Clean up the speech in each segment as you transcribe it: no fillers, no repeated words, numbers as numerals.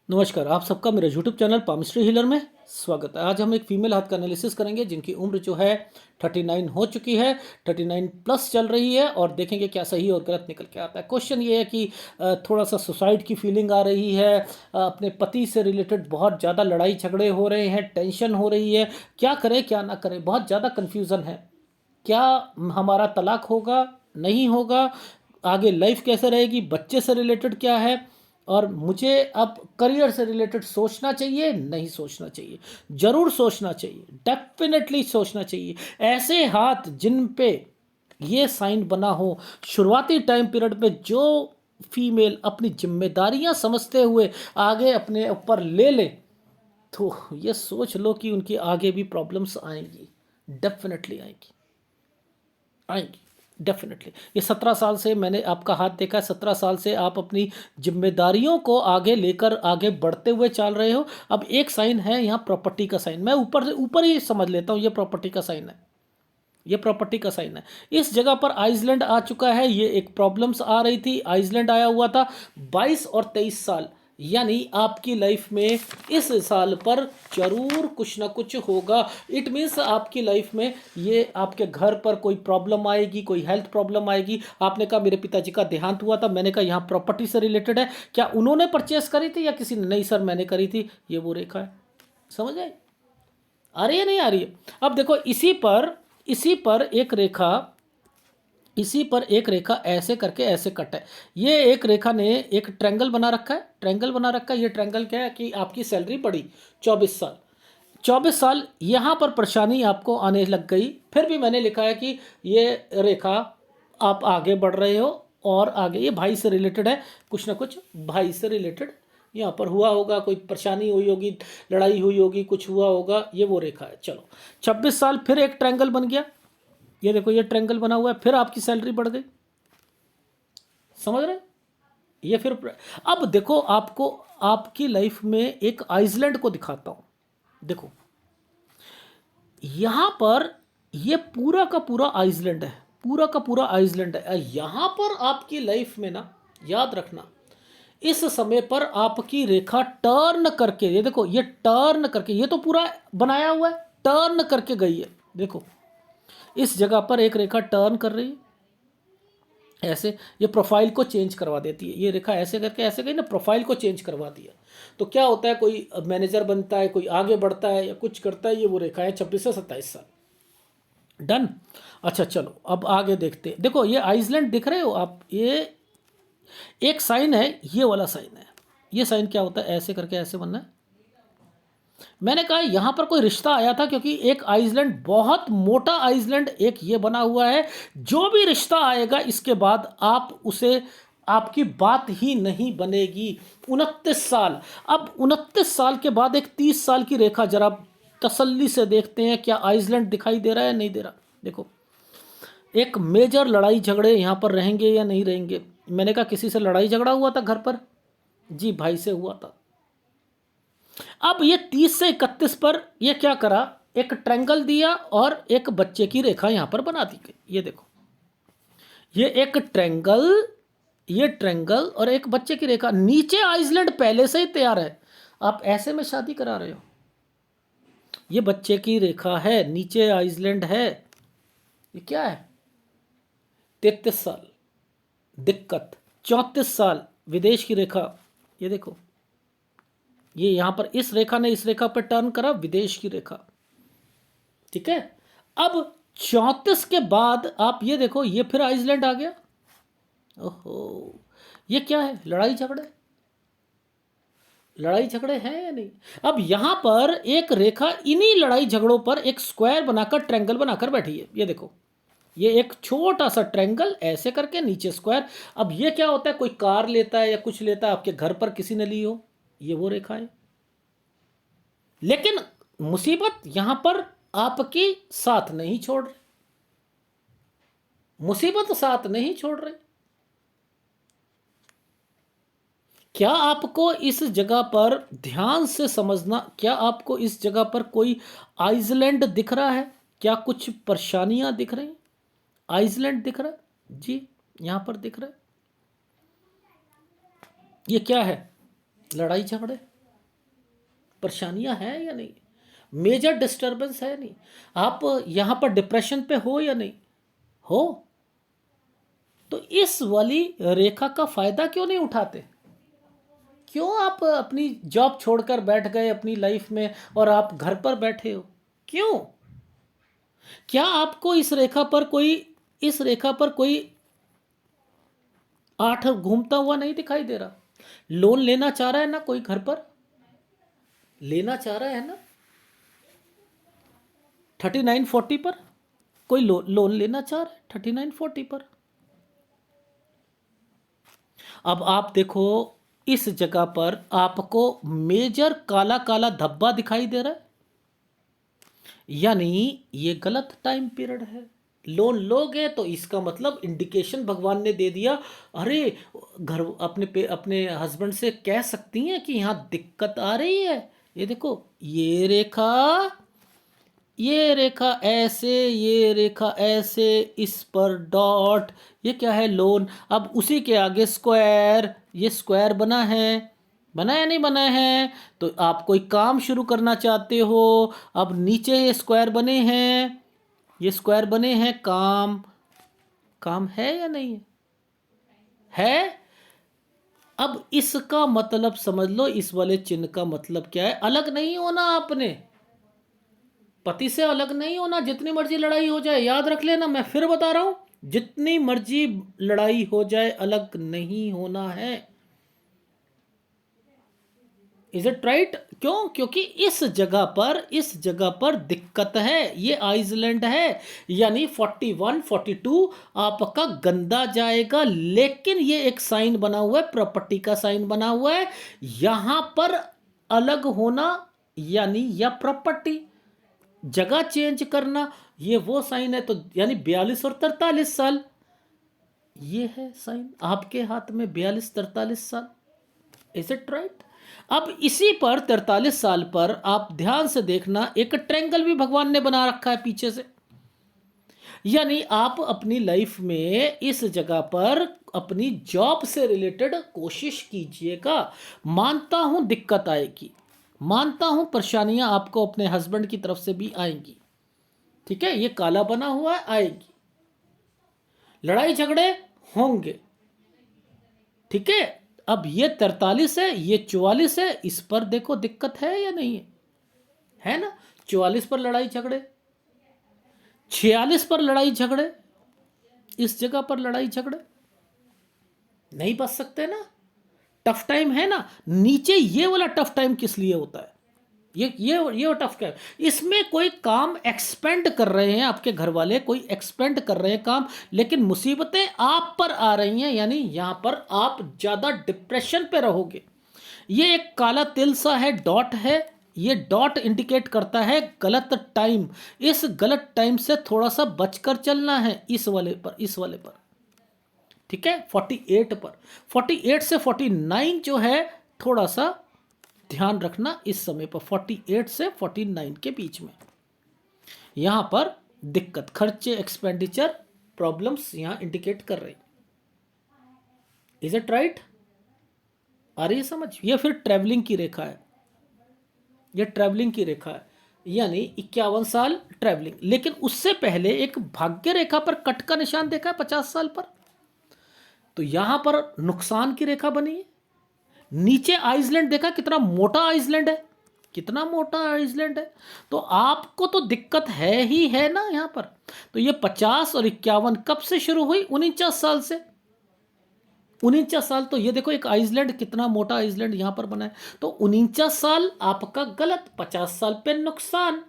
नमस्कार, आप सबका मेरे यूट्यूब चैनल पामिस्ट्री हीलर में स्वागत है। आज हम एक फीमेल हाथ का एनालिसिस करेंगे जिनकी उम्र जो है 39 हो चुकी है, 39 प्लस चल रही है और देखेंगे क्या सही और गलत निकल के आता है। क्वेश्चन ये है कि थोड़ा सा सुसाइड की फीलिंग आ रही है, अपने पति से रिलेटेड बहुत ज़्यादा लड़ाई झगड़े हो रहे हैं, टेंशन हो रही है, क्या करें क्या ना करें, बहुत ज़्यादा कन्फ्यूज़न है। क्या हमारा तलाक होगा, नहीं होगा, आगे लाइफ कैसे रहेगी, बच्चे से रिलेटेड क्या है, और मुझे अब करियर से रिलेटेड सोचना चाहिए नहीं सोचना चाहिए। ज़रूर सोचना चाहिए, डेफिनेटली सोचना चाहिए। ऐसे हाथ जिन पे ये साइन बना हो, शुरुआती टाइम पीरियड में जो फीमेल अपनी जिम्मेदारियां समझते हुए आगे अपने ऊपर ले ले, तो ये सोच लो कि उनकी आगे भी प्रॉब्लम्स आएंगी, डेफिनेटली आएंगी, आएंगी डेफिनेटली। ये 17 साल से मैंने आपका हाथ देखा है, 17 साल से आप अपनी जिम्मेदारियों को आगे लेकर आगे बढ़ते हुए चल रहे हो। अब एक साइन है यहाँ प्रॉपर्टी का साइन, मैं ऊपर से ऊपर ही समझ लेता हूँ, ये प्रॉपर्टी का साइन है, ये प्रॉपर्टी का साइन है। इस जगह पर आइसलैंड आ चुका है, ये एक प्रॉब्लम्स आ रही थी, आइसलैंड आया हुआ था। 22 और 23 साल, यानी आपकी लाइफ में इस साल पर जरूर कुछ ना कुछ होगा। इट मीन्स आपकी लाइफ में ये आपके घर पर कोई प्रॉब्लम आएगी, कोई हेल्थ प्रॉब्लम आएगी। आपने कहा मेरे पिताजी का देहांत हुआ था, मैंने कहा यहाँ प्रॉपर्टी से रिलेटेड है, क्या उन्होंने परचेस करी थी या किसी ने? नहीं सर मैंने करी थी, ये वो रेखा है। समझ आए? आ रही है नहीं आ रही है? अब देखो इसी पर एक रेखा, इसी पर एक रेखा ऐसे करके ऐसे कट है। ये एक रेखा ने एक ट्रायंगल बना रखा है, ट्रायंगल बना रखा है। ये ट्रायंगल क्या है कि आपकी सैलरी बढ़ी 24 साल, 24 साल यहाँ पर परेशानी आपको आने लग गई। फिर भी मैंने लिखा है कि ये रेखा आप आगे बढ़ रहे हो और आगे ये भाई से रिलेटेड है, कुछ ना कुछ भाई से रिलेटेड यहाँ पर हुआ होगा, कोई परेशानी हुई होगी, लड़ाई हुई होगी, कुछ हुआ होगा, ये वो रेखा है। चलो 26 साल फिर एक ट्रायंगल बन गया, ये देखो ये ट्रायंगल बना हुआ है, फिर आपकी सैलरी बढ़ गई। समझ रहे? ये फिर अब देखो आपको आपकी लाइफ में एक आइसलैंड को दिखाता हूं। देखो यहां पर ये पूरा का पूरा आइसलैंड है, पूरा का पूरा आइसलैंड है। यहां पर आपकी लाइफ में ना, याद रखना, इस समय पर आपकी रेखा टर्न करके, ये देखो ये टर्न करके, ये तो पूरा बनाया हुआ है, टर्न करके गई है। देखो इस जगह पर एक रेखा टर्न कर रही है ऐसे, ये प्रोफाइल को चेंज करवा देती है। ये रेखा ऐसे करके ऐसे गई ना, प्रोफाइल को चेंज करवा दिया। तो क्या होता है, कोई मैनेजर बनता है, कोई आगे बढ़ता है या कुछ करता है, ये वो रेखा है 26 से 27 साल। डन। अच्छा चलो अब आगे देखते हैं। देखो ये आइसलैंड दिख रहे हो आप, ये एक साइन है, ये वाला साइन है। ये साइन क्या होता है, ऐसे करके ऐसे बनना है। मैंने कहा यहां पर कोई रिश्ता आया था, क्योंकि एक आइसलैंड, बहुत मोटा आइसलैंड एक ये बना हुआ है। जो भी रिश्ता आएगा इसके बाद आप उसे, आपकी बात ही नहीं बनेगी। 29 साल, अब 29 साल के बाद एक 30 साल की रेखा जरा तसल्ली से देखते हैं, क्या आइसलैंड दिखाई दे रहा है नहीं दे रहा। देखो एक मेजर लड़ाई झगड़े यहाँ पर रहेंगे या नहीं रहेंगे। मैंने कहा किसी से लड़ाई झगड़ा हुआ था घर पर, जी भाई से हुआ था। अब ये 30 से 31 पर ये क्या करा, एक ट्रायंगल दिया और एक बच्चे की रेखा यहां पर बना दी गई। ये देखो ये एक ट्रायंगल, ये ट्रायंगल और एक बच्चे की रेखा। नीचे आइसलैंड पहले से ही तैयार है, आप ऐसे में शादी करा रहे हो। ये बच्चे की रेखा है, नीचे आइसलैंड है। ये क्या है, 33 साल दिक्कत, 34 साल विदेश की रेखा। ये देखो ये यहां पर इस रेखा ने इस रेखा पर टर्न करा, विदेश की रेखा। ठीक है, अब 34 के बाद आप ये देखो, ये फिर आइसलैंड आ गया। ओहो, ये क्या है, लड़ाई झगड़े, लड़ाई झगड़े हैं या नहीं। अब यहां पर एक रेखा इन्हीं लड़ाई झगड़ों पर एक स्क्वायर बनाकर, ट्रायंगल बनाकर बैठी है। ये देखो ये एक छोटा सा ट्रायंगल ऐसे करके, नीचे स्क्वायर। अब ये क्या होता है, कोई कार लेता है या कुछ लेता है, आपके घर पर किसी ने ली हो, ये वो रेखा है। लेकिन मुसीबत यहां पर आपकी साथ नहीं छोड़ रही, मुसीबत साथ नहीं छोड़ रही। क्या आपको इस जगह पर ध्यान से समझना, क्या आपको इस जगह पर कोई आइसलैंड दिख रहा है, क्या कुछ परेशानियां दिख रही हैं? आइसलैंड दिख रहा है जी, यहां पर दिख रहा है। ये क्या है, लड़ाई झगड़े, परेशानियां हैं या नहीं, मेजर डिस्टरबेंस है नहीं, आप यहाँ पर डिप्रेशन पे हो या नहीं हो, तो इस वाली रेखा का फायदा क्यों नहीं उठाते? क्यों आप अपनी जॉब छोड़कर बैठ गए अपनी लाइफ में और आप घर पर बैठे हो? क्यों? क्या आपको इस रेखा पर कोई आठ घूमता हुआ नहीं दिखाई दे रहा? लोन लेना चाह रहा है ना कोई, घर पर लेना चाह रहा है ना, 3940 पर कोई लोन लेना चाह रहा है 3940 पर। अब आप देखो, इस जगह पर आपको मेजर काला काला धब्बा दिखाई दे रहा है, यानी ये गलत टाइम पीरियड है। लोन लोगे तो इसका मतलब इंडिकेशन भगवान ने दे दिया, अरे घर अपने हस्बैंड से कह सकती हैं कि यहाँ दिक्कत आ रही है। ये देखो, ये रेखा ऐसे, ये रेखा ऐसे, इस पर डॉट, ये क्या है, लोन। अब उसी के आगे स्क्वायर, ये स्क्वायर बना या नहीं बना है? तो आप कोई काम शुरू करना चाहते हो, अब नीचे ये स्क्वायर बने हैं, ये स्क्वायर बने हैं, काम है या नहीं है? अब इसका मतलब समझ लो, इस वाले चिन्ह का मतलब क्या है? अलग नहीं होना आपने, पति से अलग नहीं होना, जितनी मर्जी लड़ाई हो जाए। याद रख लेना, मैं फिर बता रहा हूं, जितनी मर्जी लड़ाई हो जाए अलग नहीं होना है। Is it right? क्यों? क्योंकि इस जगह पर दिक्कत है, ये आइसलैंड है, यानी 41 42 आपका गंदा जाएगा। लेकिन ये एक साइन बना हुआ है, प्रॉपर्टी का साइन बना हुआ है, यहां पर अलग होना यानी या प्रॉपर्टी जगह चेंज करना, ये वो साइन है। तो यानी 42 और 43 साल, ये है साइन आपके हाथ में, 42 43 साल। Is it right? अब इसी पर 43 साल पर आप ध्यान से देखना, एक ट्रायंगल भी भगवान ने बना रखा है पीछे से, यानी आप अपनी लाइफ में इस जगह पर अपनी जॉब से रिलेटेड कोशिश कीजिएगा। मानता हूं दिक्कत आएगी, मानता हूं परेशानियां आपको अपने हस्बैंड की तरफ से भी आएंगी, ठीक है, ये काला बना हुआ है, आएगी, लड़ाई झगड़े होंगे, ठीक है। अब ये 43 है, ये 44 है, इस पर देखो दिक्कत है या नहीं है ना? 44 पर लड़ाई झगड़े, 46 पर लड़ाई झगड़े, इस जगह पर लड़ाई झगड़े नहीं बच सकते ना, टफ टाइम है ना। नीचे ये वाला टफ टाइम किस लिए होता है? ये टफ टाइम, इसमें कोई काम एक्सपेंड कर रहे हैं आपके घर वाले, कोई एक्सपेंड कर रहे हैं काम, लेकिन मुसीबतें आप पर आ रही हैं, यानी यहां पर आप ज्यादा डिप्रेशन पे रहोगे। ये एक काला तिल सा है, डॉट है, ये डॉट इंडिकेट करता है गलत टाइम। इस गलत टाइम से थोड़ा सा बचकर चलना है, इस वाले पर, ठीक है। 48 पर, 48 से 49 जो है, थोड़ा सा ध्यान रखना इस समय पर, 48 से 49 के बीच में यहां पर दिक्कत, खर्चे, एक्सपेंडिचर, प्रॉब्लम्स यहां इंडिकेट कर रही। Is it right? आ रही है समझ? ये फिर ट्रैवलिंग की रेखा है, ये ट्रैवलिंग की रेखा है, यानी 51 साल ट्रैवलिंग। लेकिन उससे पहले एक भाग्य रेखा पर कट का निशान देखा है 50 साल पर, तो यहां पर नुकसान की रेखा बनी है। नीचे आइसलैंड देखा, कितना मोटा आइसलैंड है, कितना मोटा आइसलैंड है, तो आपको तो दिक्कत है ही है ना यहां पर। तो ये 50 और 51 कब से शुरू हुई? 49 साल से, 49 साल। तो ये देखो, एक आइसलैंड, कितना मोटा आइसलैंड यहां पर बना है। तो 49 साल आपका गलत, 50 साल पे नुकसान,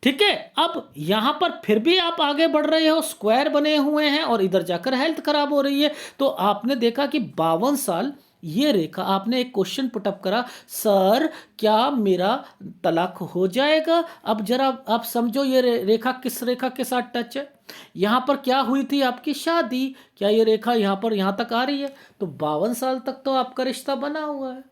ठीक है। अब यहां पर फिर भी आप आगे बढ़ रहे हो, स्क्वायर बने हुए हैं, और इधर जाकर हेल्थ खराब हो रही है। तो आपने देखा कि 52 साल, ये रेखा, आपने एक क्वेश्चन पुटअप करा, सर क्या मेरा तलाक हो जाएगा? अब जरा आप समझो, ये रेखा किस रेखा के साथ टच है? यहां पर क्या हुई थी आपकी शादी, क्या ये रेखा यहां पर यहां तक आ रही है? तो 52 साल तक तो आपका रिश्ता बना हुआ है।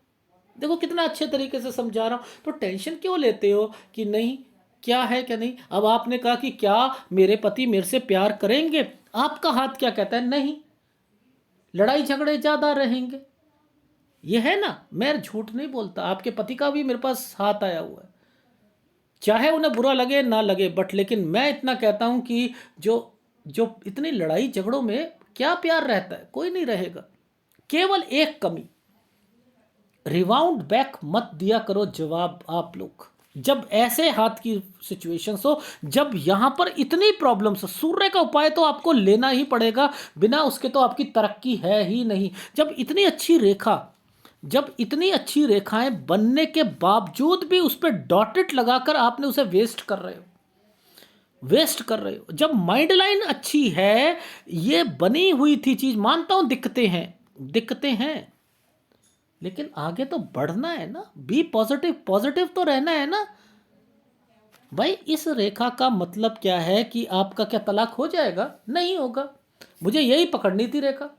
देखो कितना अच्छे तरीके से समझा रहा हूं। तो टेंशन क्यों लेते हो कि नहीं, क्या है क्या नहीं? अब आपने कहा कि क्या मेरे पति मेरे से प्यार करेंगे, आपका हाथ क्या कहता है? नहीं, लड़ाई झगड़े ज्यादा रहेंगे। ये है ना, मैं झूठ नहीं बोलता, आपके पति का भी मेरे पास हाथ आया हुआ है, चाहे उन्हें बुरा लगे ना लगे, बट लेकिन मैं इतना कहता हूं कि जो जो इतनी लड़ाई झगड़ों में क्या प्यार रहता है, कोई नहीं रहेगा। केवल एक कमी, रिवाउंड बैक मत दिया करो जवाब आप लोग, जब ऐसे हाथ की सिचुएशंस हो, जब यहां पर इतनी प्रॉब्लम्स हो। सूर्य का उपाय तो आपको लेना ही पड़ेगा, बिना उसके तो आपकी तरक्की है ही नहीं। जब इतनी अच्छी रेखा, जब इतनी अच्छी रेखाएं बनने के बावजूद भी उस पर डॉटेड लगाकर आपने उसे वेस्ट कर रहे हो, वेस्ट कर रहे हो। जब माइंड लाइन अच्छी है, ये बनी हुई थी चीज, मानता हूं दिक्कतें हैं, दिक्कतें हैं, लेकिन आगे तो बढ़ना है ना, बी पॉजिटिव, पॉजिटिव तो रहना है ना भाई। इस रेखा का मतलब क्या है कि आपका क्या तलाक हो जाएगा? नहीं होगा। मुझे यही पकड़नी थी रेखा,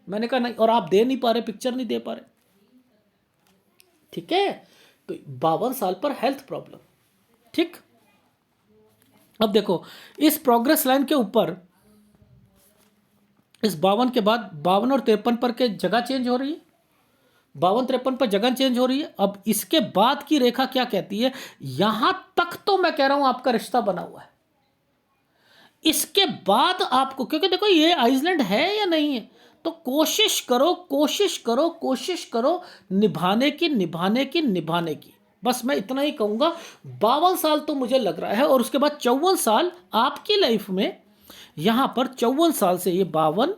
मैंने कहा नहीं, और आप दे नहीं पा रहे, पिक्चर नहीं दे पा रहे, ठीक है। तो 52 साल पर हेल्थ प्रॉब्लम, ठीक। अब देखो इस प्रोग्रेस लाइन के ऊपर, इस 52 के बाद 52 और 53 पर के जगह चेंज हो रही है, 52-53 पर जगह चेंज हो रही है। अब इसके बाद की रेखा क्या कहती है? यहां तक तो मैं कह रहा हूं आपका रिश्ता बना हुआ है, इसके बाद आपको, क्योंकि देखो ये आइसलैंड है या नहीं है, तो कोशिश करो, कोशिश करो, कोशिश करो निभाने की, निभाने की, निभाने की। बस मैं इतना ही कहूंगा। 52 साल तो मुझे लग रहा है, और उसके बाद 54 साल आपकी लाइफ में, यहां पर 54 साल से ये 52,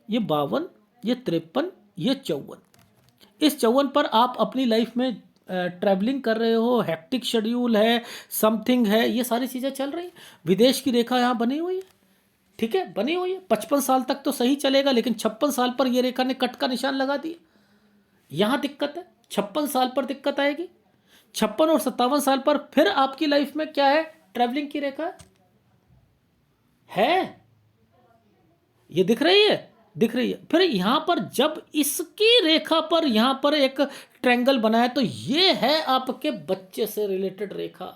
ये 52, ये 53, ये 54, इस 54 पर आप अपनी लाइफ में ट्रैवलिंग कर रहे हो, हेक्टिक शेड्यूल है, समथिंग है, ये सारी चीज़ें चल रही। विदेश की रेखा यहाँ बनी हुई है, ठीक है, बनी हुई है। 55 साल तक तो सही चलेगा, लेकिन 56 साल पर ये रेखा ने कट का निशान लगा दिया, यहाँ दिक्कत है। 56 साल पर दिक्कत आएगी, 56 और 57 साल पर फिर आपकी लाइफ में क्या है? ट्रैवलिंग की रेखा है, ये दिख रही है, दिख रही है। फिर यहां पर जब इसकी रेखा पर यहां पर एक ट्रायंगल बनाया, तो ये है आपके बच्चे से रिलेटेड रेखा,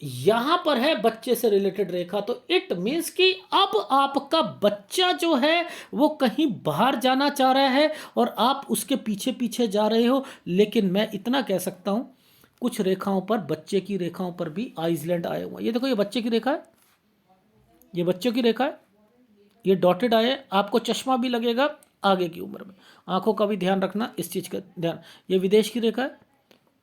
यहां पर है बच्चे से रिलेटेड रेखा। तो इट मींस कि अब आपका बच्चा जो है वो कहीं बाहर जाना चाह रहा है, और आप उसके पीछे पीछे जा रहे हो। लेकिन मैं इतना कह सकता हूं, कुछ रेखाओं पर, बच्चे की रेखाओं पर भी आइसलैंड आए हुए हैं। ये देखो, ये बच्चे की रेखा है, ये बच्चों की रेखा है, ये डॉटेड आए। आपको चश्मा भी लगेगा आगे की उम्र में, आंखों का भी ध्यान रखना, इस चीज़ का ध्यान। ये विदेश की रेखा है,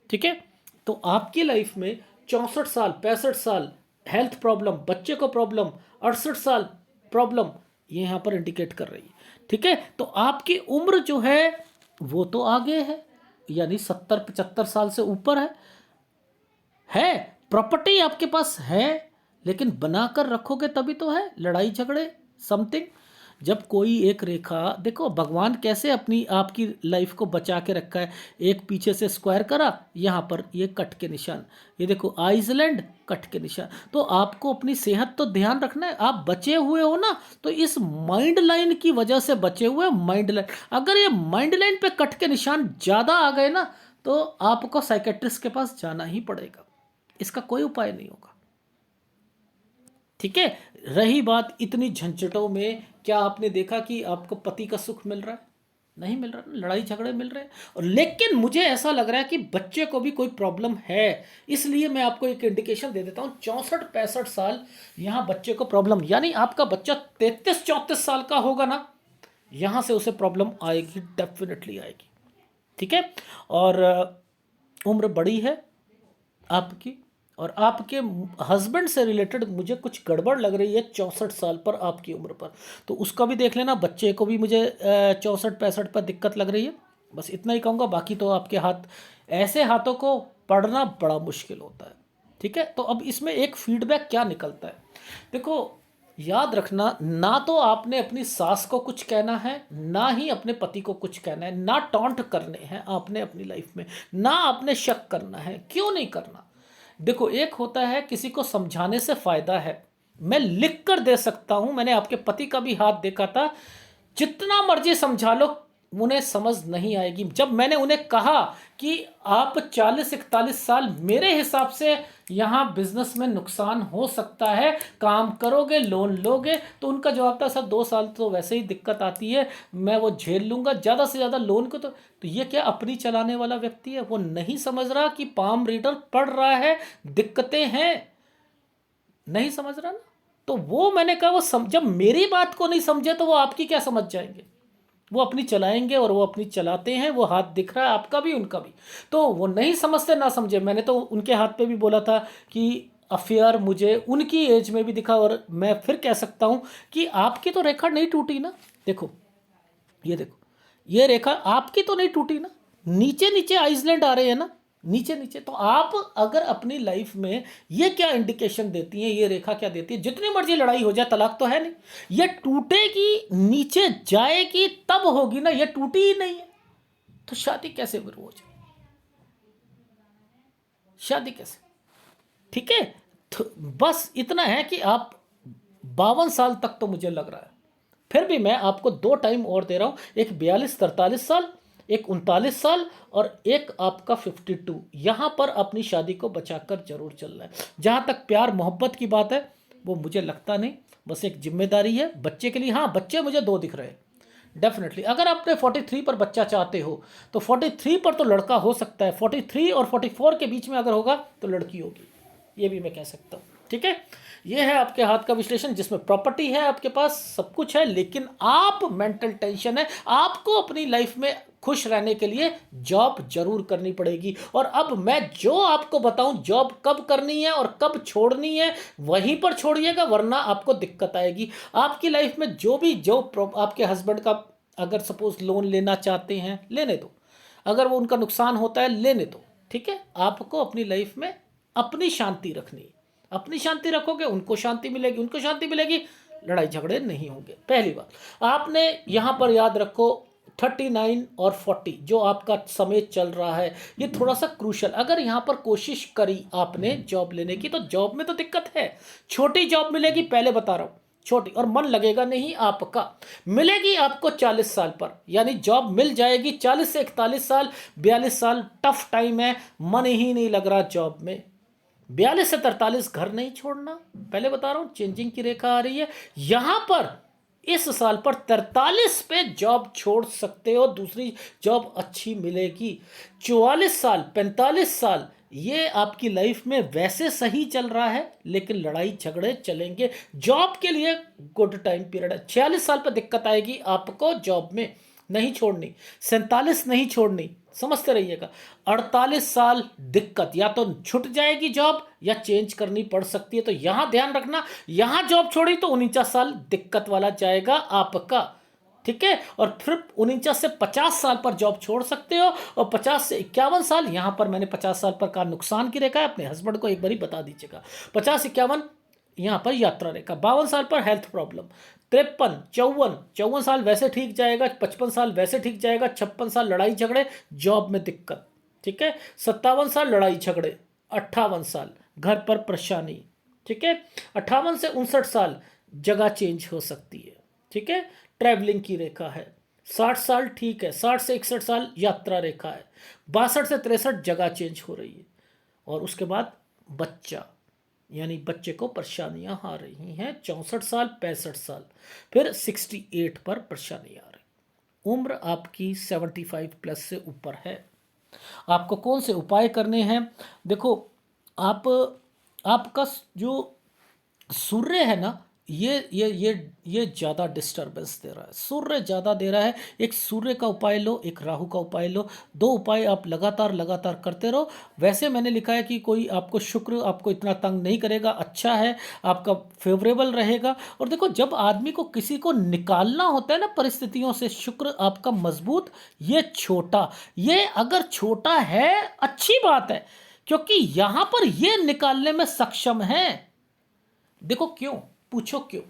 ठीक है। तो आपकी लाइफ में 64 साल, 65 साल हेल्थ प्रॉब्लम, बच्चे को प्रॉब्लम, 68 साल प्रॉब्लम, ये यहाँ पर इंडिकेट कर रही है, ठीक है। तो आपकी उम्र जो है वो तो आगे है, यानी 70-75 साल से ऊपर है। प्रॉपर्टी आपके पास है, लेकिन बनाकर रखोगे तभी तो है। लड़ाई झगड़े समथिंग, जब कोई एक रेखा, देखो भगवान कैसे अपनी आपकी लाइफ को बचा के रखा है। एक पीछे से स्क्वायर करा, यहाँ पर ये कट के निशान, ये देखो आइसलैंड, कट के निशान। तो आपको अपनी सेहत तो ध्यान रखना है। आप बचे हुए हो ना, तो इस माइंड लाइन की वजह से बचे हुए। माइंड लाइन, अगर ये माइंड लाइन पे कट के निशान ज़्यादा आ गए ना, तो आपको साइकेट्रिस्ट के पास जाना ही पड़ेगा, इसका कोई उपाय नहीं होगा, ठीक है। रही बात इतनी झंझटों में, क्या आपने देखा कि आपको पति का सुख मिल रहा है? नहीं मिल रहा, लड़ाई झगड़े मिल रहे हैं। और लेकिन मुझे ऐसा लग रहा है कि बच्चे को भी कोई प्रॉब्लम है, इसलिए मैं आपको एक इंडिकेशन दे देता हूं। 64-65 साल यहाँ बच्चे को प्रॉब्लम, यानी आपका बच्चा 33-34 साल का होगा ना, यहाँ से उसे प्रॉब्लम आएगी, डेफिनेटली आएगी, ठीक है। और उम्र बड़ी है आपकी, और आपके हस्बैंड से रिलेटेड मुझे कुछ गड़बड़ लग रही है 64 साल पर आपकी उम्र पर, तो उसका भी देख लेना। बच्चे को भी मुझे 64-65 पर दिक्कत लग रही है। बस इतना ही कहूँगा, बाकी तो आपके हाथ, ऐसे हाथों को पढ़ना बड़ा मुश्किल होता है, ठीक है। तो अब इसमें एक फीडबैक क्या निकलता है, देखो याद रखना, ना तो आपने अपनी सास को कुछ कहना है, ना ही अपने पति को कुछ कहना है, ना टॉन्ट करने हैं आपने अपनी लाइफ में, ना आपने शक करना है। क्यों नहीं करना? देखो, एक होता है किसी को समझाने से फायदा है, मैं लिख कर दे सकता हूं, मैंने आपके पति का भी हाथ देखा था, जितना मर्जी समझा लो, उन्हें समझ नहीं आएगी। जब मैंने उन्हें कहा कि आप 40-41 साल मेरे हिसाब से यहाँ बिजनेस में नुकसान हो सकता है, काम करोगे, लोन लोगे, तो उनका जवाब था सर 2 साल तो वैसे ही दिक्कत आती है, मैं वो झेल लूँगा, ज़्यादा से ज़्यादा लोन को। तो ये क्या अपनी चलाने वाला व्यक्ति है? वो नहीं समझ रहा कि पाम रीडर पढ़ रहा है, दिक्कतें हैं, नहीं समझ रहा ना। तो वो मैंने कहा वो जब मेरी बात को नहीं समझे तो वो आपकी क्या समझ जाएंगे? वो अपनी चलाएंगे और वो अपनी चलाते हैं, वो हाथ दिख रहा है आपका भी उनका भी। तो वो नहीं समझते ना समझे। मैंने तो उनके हाथ पे भी बोला था कि अफेयर मुझे उनकी एज में भी दिखा, और मैं फिर कह सकता हूँ कि आपकी तो रेखा नहीं टूटी ना। देखो ये रेखा आपकी तो नहीं टूटी ना। नीचे नीचे आइसलैंड आ रहे हैं ना, नीचे नीचे। तो आप अगर अपनी लाइफ में ये क्या इंडिकेशन देती है, ये रेखा क्या देती है? जितनी मर्जी लड़ाई हो जाए, तलाक तो है नहीं, ये टूटेगी, नीचे जाएगी तब होगी ना, ये टूटी ही नहीं है तो शादी कैसे हो जाए? शादी कैसे? ठीक है, तो बस इतना है कि आप 52 साल तक तो मुझे लग रहा है, फिर भी मैं आपको 2 टाइम और दे रहा हूं, एक 42-43 साल, एक 39 साल, और एक आपका 52। यहां पर अपनी शादी को बचाकर जरूर चलना है। जहां तक प्यार मोहब्बत की बात है, वो मुझे लगता नहीं, बस एक जिम्मेदारी है बच्चे के लिए। हाँ, बच्चे मुझे 2 दिख रहे हैं डेफिनेटली। अगर आपने 43 पर बच्चा चाहते हो तो 43 पर तो लड़का हो सकता है, 43 और 44 के बीच में अगर होगा तो लड़की होगी, ये भी मैं कह सकता हूँ। ठीक है, ये है आपके हाथ का विश्लेषण, जिसमें प्रॉपर्टी है आपके पास, सब कुछ है, लेकिन आप मेंटल टेंशन है। आपको अपनी लाइफ में खुश रहने के लिए जॉब जरूर करनी पड़ेगी। और अब मैं जो आपको बताऊं जॉब कब करनी है और कब छोड़नी है, वहीं पर छोड़िएगा, वरना आपको दिक्कत आएगी। आपकी लाइफ में आपके हस्बैंड का अगर सपोज लोन लेना चाहते हैं, लेने दो। अगर वो उनका नुकसान होता है, लेने दो। ठीक है, आपको अपनी लाइफ में अपनी शांति रखनी है। अपनी शांति रखोगे, उनको शांति मिलेगी, उनको शांति मिलेगी, लड़ाई झगड़े नहीं होंगे। पहली बात आपने यहां पर याद रखो, 39 और 40 जो आपका समय चल रहा है, ये थोड़ा सा क्रूशल। अगर यहां पर कोशिश करी आपने जॉब लेने की, तो जॉब में तो दिक्कत है, छोटी जॉब मिलेगी, पहले बता रहा हूं, छोटी, और मन लगेगा नहीं आपका। मिलेगी आपको 40 साल पर, यानी जॉब मिल जाएगी 40 से 41 साल। 42 साल टफ टाइम है, मन ही नहीं लग रहा जॉब में। 42 से 43 घर नहीं छोड़ना, पहले बता रहा हूं, चेंजिंग की रेखा आ रही है यहां पर। इस साल पर 43 पे जॉब छोड़ सकते हो, दूसरी जॉब अच्छी मिलेगी। 44 साल 45 साल ये आपकी लाइफ में वैसे सही चल रहा है, लेकिन लड़ाई झगड़े चलेंगे। जॉब के लिए गुड टाइम पीरियड है। 46 साल पर दिक्कत आएगी आपको जॉब में, नहीं छोड़नी। 47 नहीं छोड़नी, समझते रहिएगा। 48 साल दिक्कत, या तो छूट जाएगी जॉब या चेंज करनी पड़ सकती है, तो यहां ध्यान रखना। यहां जॉब छोड़ी तो 49 साल दिक्कत वाला जाएगा आपका। ठीक है, और फिर 49 से 50 साल पर जॉब छोड़ सकते हो, और 50 से 51 साल, यहां पर मैंने 50 साल पर का नुकसान की रेखा है, अपने हस्बैंड को एक बार बता दीजिएगा। 50-51 यहां पर यात्रा रेखा, 52 साल पर हेल्थ प्रॉब्लम, 53-54 साल वैसे ठीक जाएगा, 55 साल वैसे ठीक जाएगा, 56 साल लड़ाई झगड़े जॉब में दिक्कत। ठीक है, 57 साल लड़ाई झगड़े, 58 साल घर पर परेशानी। ठीक है, 58 से 59 साल जगह चेंज हो सकती है। ठीक है, ट्रैवलिंग की रेखा है। 60 साल ठीक है, 60 से 61 साल यात्रा रेखा है, 62 से 63 जगह चेंज हो रही है। और उसके बाद बच्चा, यानी बच्चे को परेशानियां आ रही हैं, 64 साल 65 साल, फिर 68 पर परेशानी आ रही। उम्र आपकी 75 प्लस से ऊपर है। आपको कौन से उपाय करने हैं? देखो, आप आपका जो सूर्य है ना, ये ज़्यादा डिस्टरबेंस दे रहा है, सूर्य ज़्यादा दे रहा है। एक सूर्य का उपाय लो, एक राहु का उपाय लो, 2 उपाय आप लगातार लगातार करते रहो। वैसे मैंने लिखा है कि कोई आपको शुक्र आपको इतना तंग नहीं करेगा, अच्छा है, आपका फेवरेबल रहेगा। और देखो, जब आदमी को किसी को निकालना होता है ना परिस्थितियों से, शुक्र आपका मजबूत, ये छोटा, ये अगर छोटा है अच्छी बात है, क्योंकि यहां पर ये निकालने में सक्षम है। देखो क्यों, पूछो क्यों?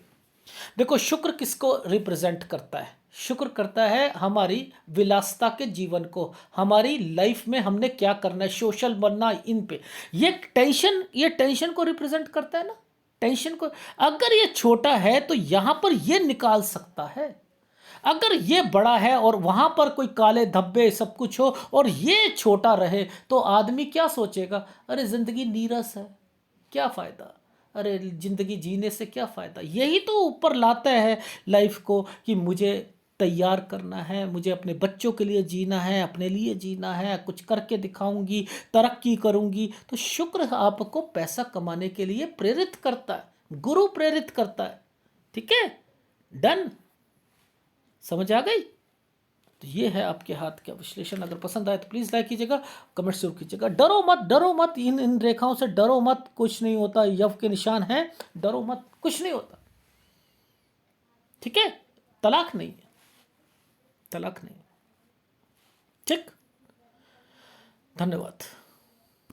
देखो, शुक्र किसको रिप्रेजेंट करता है? शुक्र करता है हमारी विलासिता के जीवन को, हमारी लाइफ में हमने क्या करना है, सोशल बनना, इन पे। ये टेंशन को रिप्रेजेंट करता है ना, टेंशन को। अगर ये छोटा है तो यहां पर ये निकाल सकता है। अगर ये बड़ा है और वहां पर कोई काले धब्बे सब कुछ हो और ये छोटा रहे तो आदमी क्या सोचेगा, अरे जिंदगी नीरस है, क्या फायदा, अरे जिंदगी जीने से क्या फायदा। यही तो ऊपर लाता है लाइफ को कि मुझे तैयार करना है, मुझे अपने बच्चों के लिए जीना है, अपने लिए जीना है, कुछ करके दिखाऊंगी, तरक्की करूंगी। तो शुक्र आपको पैसा कमाने के लिए प्रेरित करता है, गुरु प्रेरित करता है। ठीक है, डन, समझ आ गई। तो ये है आपके हाथ का विश्लेषण। अगर पसंद आए तो प्लीज़ लाइक कीजिएगा, कमेंट जरूर कीजिएगा। डरो मत, डरो मत, इन रेखाओं से डरो मत, कुछ नहीं होता। यव के निशान है, डरो मत, कुछ नहीं होता। ठीक है, तलाक नहीं है, तलाक नहीं। ठीक, धन्यवाद।